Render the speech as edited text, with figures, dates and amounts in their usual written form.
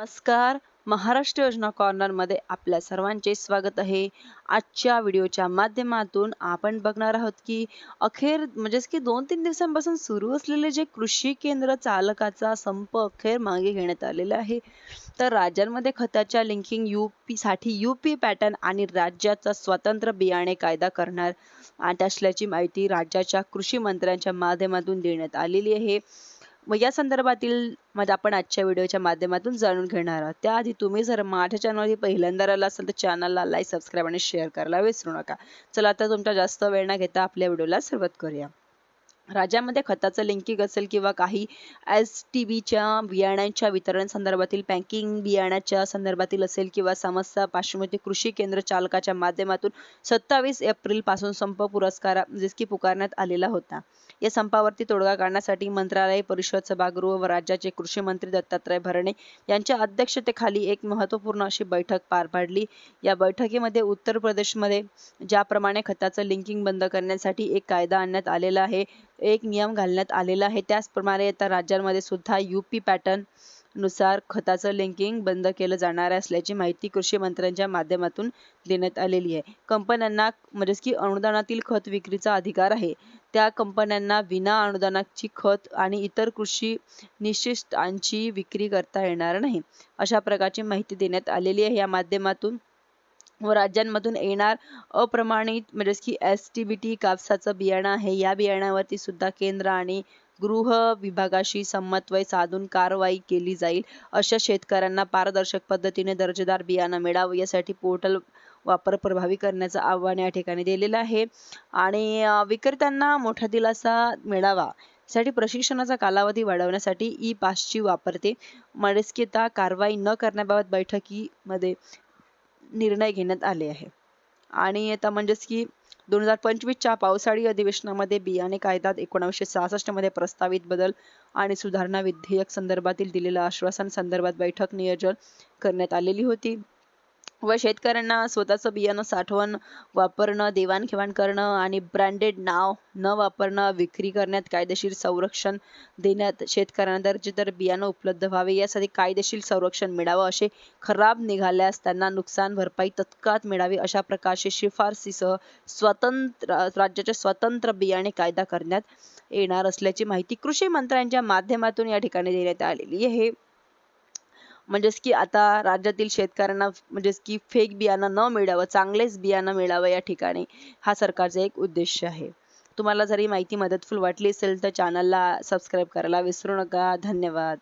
नमस्कार. महाराष्ट्र योजना कॉर्नरमध्ये आपल्या सर्वांचे स्वागत आहे. आजच्या व्हिडिओच्या माध्यमातून आपण बघणार आहोत की अखेर म्हणजेच की 2-3 दिवसांपासून सुरू असलेले जे कृषी केंद्र चालकाचा संप अखेर मागे घेण्यात आलेला आहे. तर राज्यांमध्ये खताच्या लिंकिंग साठी यूपी पॅटर्न आणि राज्याचा स्वतंत्र बियाणे कायदा करणार असल्याची माहिती राज्याच्या कृषी मंत्र्यांच्या माध्यमातून देण्यात आलेली आहे. मग या संदर्भातील आपण आजच्या व्हिडिओच्या माध्यमातून जाणून घेणार आहोत. त्याआधी तुम्ही जर माझ्या चॅनलवर पहिल्यांदा आला असाल तर चॅनलला लाईक, सबस्क्राईब आणि शेअर करायला विसरू नका. चला आता तुमचा जास्त वेळ न घेता आपल्या व्हिडिओला सुरुवात करूया. राज्यामध्ये खताचं लिंकिंग असेल किंवा काही STBच्या बियाण्यांच्या वितरण संदर्भातील पॅकिंग बियाण्याच्या संदर्भातील असेल किंवा समस्या पार्श्वभूमी कृषी केंद्र चालकाच्या माध्यमातून 27 एप्रिल पासून संप पुकारण्यात आलेला होता. या संपावरती तोडगा काढण्यासाठी मंत्रालय परिषद सभागृह व राज्याचे कृषी मंत्री दत्तात्रय भरणे यांच्या अध्यक्षतेखाली एक महत्त्वपूर्ण अशी बैठक पार पाडली. या बैठकीमध्ये उत्तर प्रदेशमध्ये ज्याप्रमाणे खताचं लिंकिंग बंद करण्यासाठी एक कायदा आणण्यात आलेला आहे, एक नियम घालण्यात आलेला आहे, त्याचप्रमाणे आता राज्यांमध्ये सुद्धा यूपी पॅटर्न नुसार खताचं लिंकिंग बंद केलं जाणार असल्याची माहिती कृषी मंत्र्यांच्या माध्यमातून देण्यात आलेली आहे. कंपन्यांना म्हणजेच की अनुदानातील खत विक्रीचा अधिकार आहे. त्या कंपन्यांना विना अनुदानाची खत आणि इतर कृषी निशिष्टांची विक्री करता येणार नाही, अशा प्रकारची माहिती देण्यात आलेली आहे. या माध्यमातून व राज्यांमधून येणार अप्रमाणित म्हणजेच की STBT कापसाचं बियाणं आहे, या बियाण्यावरती सुद्धा केंद्र आणि गृह विभागाशी समन्वय साधून कारवाई केली जाईल. अशा शेतकऱ्यांना पारदर्शक पद्धतीने दर्जेदार बियाणं मिळावं यासाठी पोर्टल वापर प्रभावी करण्याचं आव्हान या ठिकाणी दिलेलं आहे. आणि विक्रेत्यांना मोठा दिलासा मिळावा यासाठी प्रशिक्षणाचा कालावधी वाढवण्यासाठी ई-पासची वापरते म्हणजेच की त्या कारवाई न करण्याबाबत बैठकीमध्ये निर्णय घेण्यात आले आहे. आणि आता म्हणजेच की 2025च्या पावसाळी अधिवेशनामध्ये बियाणे कायदा 1966 मध्ये प्रस्तावित बदल आणि सुधारणा विधेयक संदर्भातील दिलेल्या आश्वासन संदर्भात बैठक नियोजन करण्यात आलेली होती व शेतकऱ्यांना स्वतःचं बियाणं साठवण, वापरणं, देवाणघेवाण करणं आणि ब्रँडेड नाव न वापरणं, विक्री करण्यात कायदेशीर संरक्षण देण्यात, शेतकऱ्यांना दर्जेदार बियाणं उपलब्ध व्हावे यासाठी कायदेशीर संरक्षण मिळावं, असे खराब निघाल्यास त्यांना नुकसान भरपाई तत्काळ मिळावी अशा प्रकारची शिफारसीसह राज्याचे स्वतंत्र बियाणे कायदा करण्यात येणार असल्याची माहिती कृषी मंत्र्यांच्या माध्यमातून या ठिकाणी देण्यात आलेली आहे. म्हणजेच की आता राज्यातील शेतकऱ्यांना म्हणजेच की फेक बियाणं न मिळावं, चांगलेच बियाणं मिळावं या ठिकाणी हा सरकारचा एक उद्देश आहे. तुम्हाला जर ही माहिती मदतफूल वाटली असेल तर चॅनलला सबस्क्राईब करायला विसरू नका. धन्यवाद.